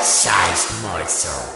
Sized morsel.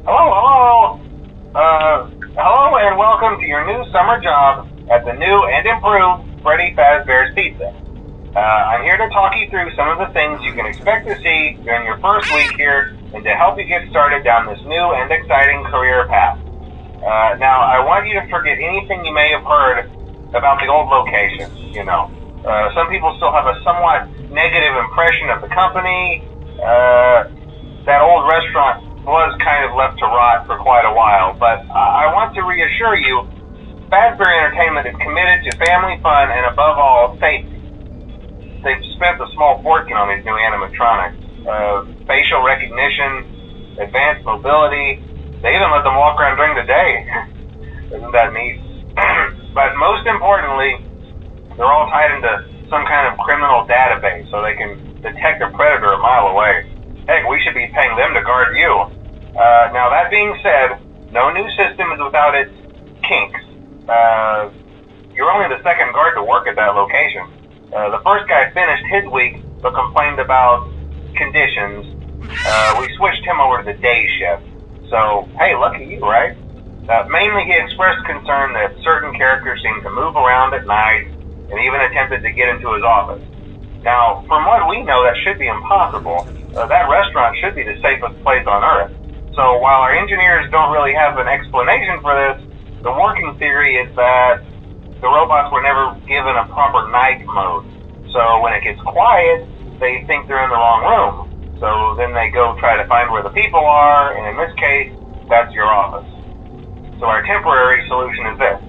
Hello? Hello and welcome to your new summer job at the new and improved Freddy Fazbear's Pizza. I'm here to talk you through some of the things you can expect to see during your first week here and to help you get started down this new and exciting career path. Now, I want you to forget anything you may have heard about the old location, some people still have a somewhat negative impression of the company. That old restaurant was kind of left to rot for quite a while, but I want to reassure you, Fazbear Entertainment is committed to family fun and above all, safety. They've spent a small fortune on these new animatronics. Facial recognition, advanced mobility, they even let them walk around during the day. Isn't that neat? But most importantly, they're all tied into some kind of criminal database so they can detect a predator a mile away. Heck, we should be paying them to guard you. Now, that being said, no new system is without its kinks. You're only the second guard to work at that location. The first guy finished his week but complained about conditions. We switched him over to the day shift. So, hey, lucky you, right? Mainly he expressed concern that certain characters seemed to move around at night and even attempted to get into his office. Now, from what we know, that should be impossible. That restaurant should be the safest place on Earth. So while our engineers don't really have an explanation for this, the working theory is that the robots were never given a proper night mode. So when it gets quiet, they think they're in the wrong room. So then they go try to find where the people are, and in this case, that's your office. So our temporary solution is this.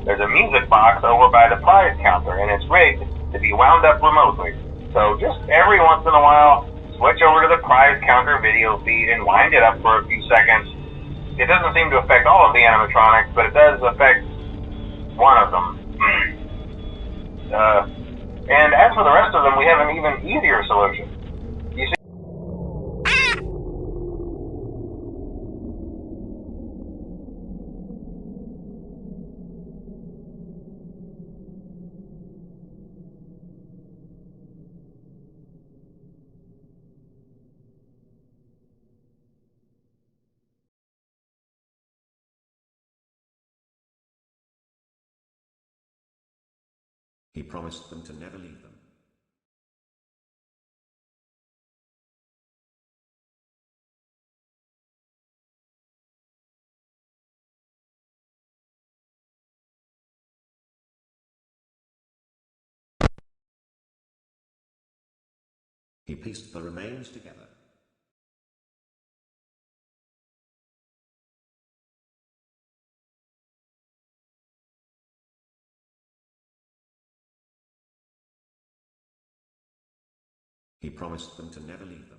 There's a music box over by the prize counter, and it's rigged to be wound up remotely. So just every once in a while, switch over to the prize counter video feed and wind it up for a few seconds. It doesn't seem to affect all of the animatronics, but it does affect one of them. And as for the rest of them, we have an even easier solution. You see, He promised them to never leave them. He pieced the remains together. He promised them to never leave them.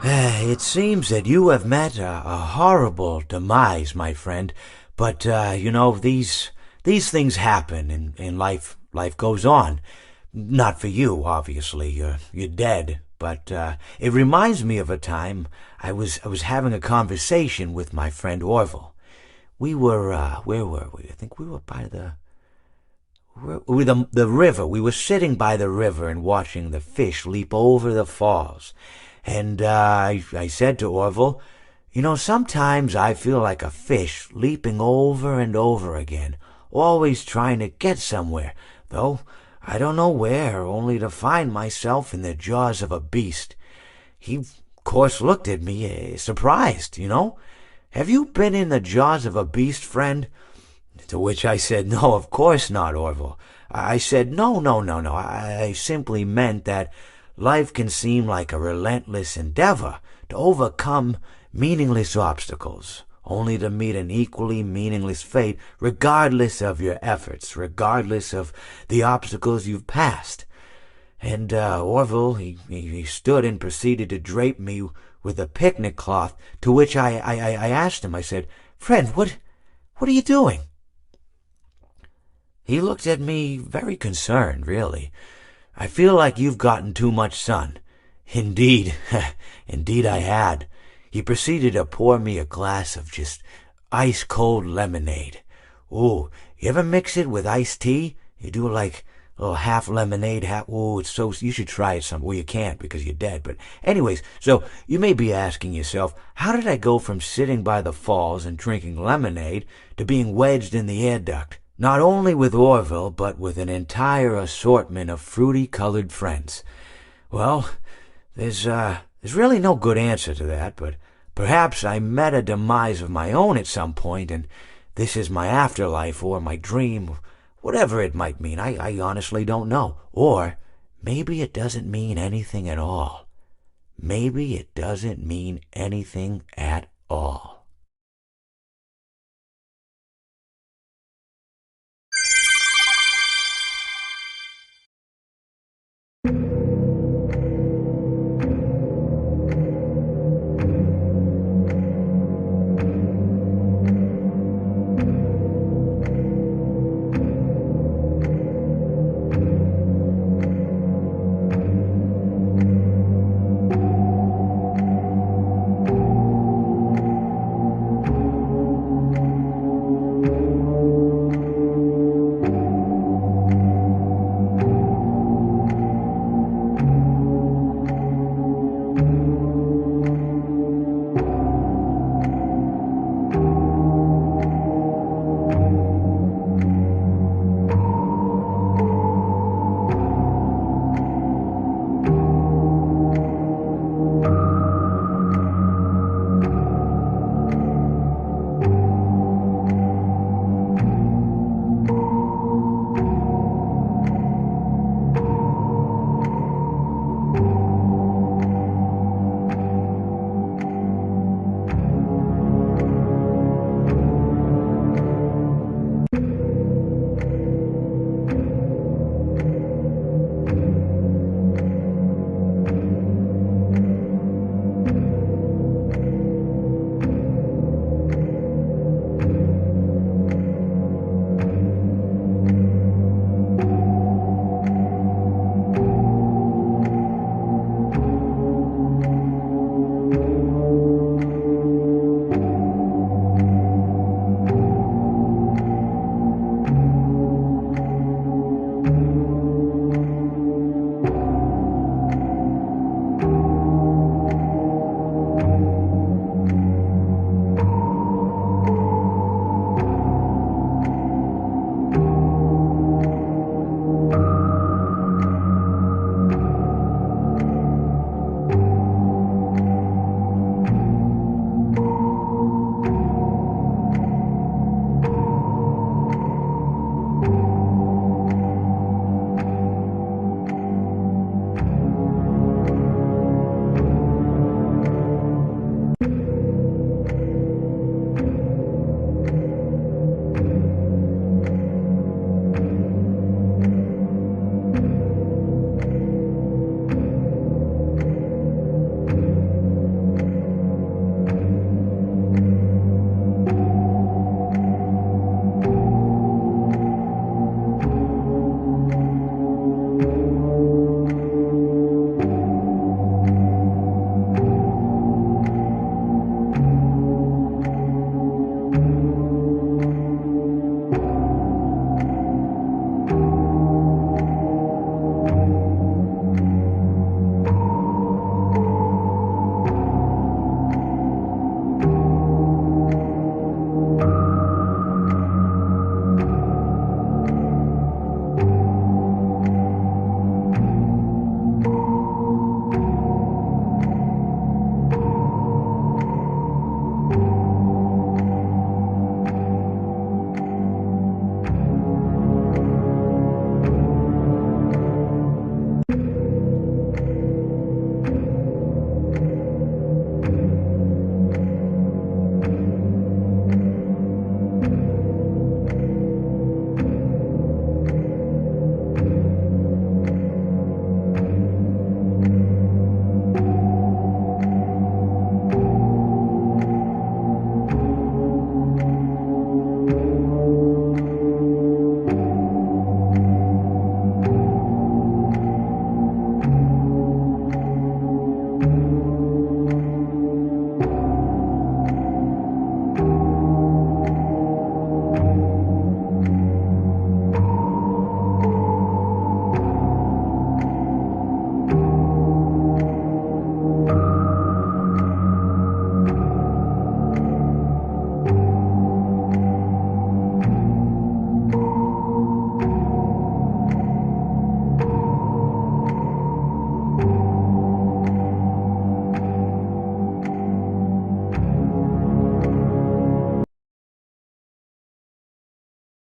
It seems that you have met a horrible demise, my friend. But, these things happen in life. Life goes on. Not for you, obviously. You're dead. But it reminds me of a time I was having a conversation with my friend Orville. We were, where were we? I think we were by the with the river. We were sitting by the river and watching the fish leap over the falls. And I said to Orville, you know, sometimes I feel like a fish leaping over and over again, always trying to get somewhere, though I don't know where, only to find myself in the jaws of a beast. He, of course, looked at me, surprised, you know. Have you been in the jaws of a beast, friend? To which I said, no, of course not, Orville. I said, no. I simply meant that life can seem like a relentless endeavor to overcome meaningless obstacles, only to meet an equally meaningless fate, regardless of your efforts, regardless of the obstacles you've passed. And Orville, he stood and proceeded to drape me with a picnic cloth, to which I asked him, I said, friend, what are you doing? He looked at me very concerned, really. I feel like you've gotten too much sun. Indeed, indeed I had. He proceeded to pour me a glass of just ice-cold lemonade. Ooh, you ever mix it with iced tea? You do like a little half lemonade, half... Ooh, it's so... You should try it some... Well, you can't because you're dead. But anyways, so you may be asking yourself, how did I go from sitting by the falls and drinking lemonade to being wedged in the air duct? Not only with Orville, but with an entire assortment of fruity-colored friends. Well, there's really no good answer to that, but perhaps I met a demise of my own at some point, and this is my afterlife or my dream, whatever it might mean. I honestly don't know. Or maybe it doesn't mean anything at all. Maybe it doesn't mean anything at all.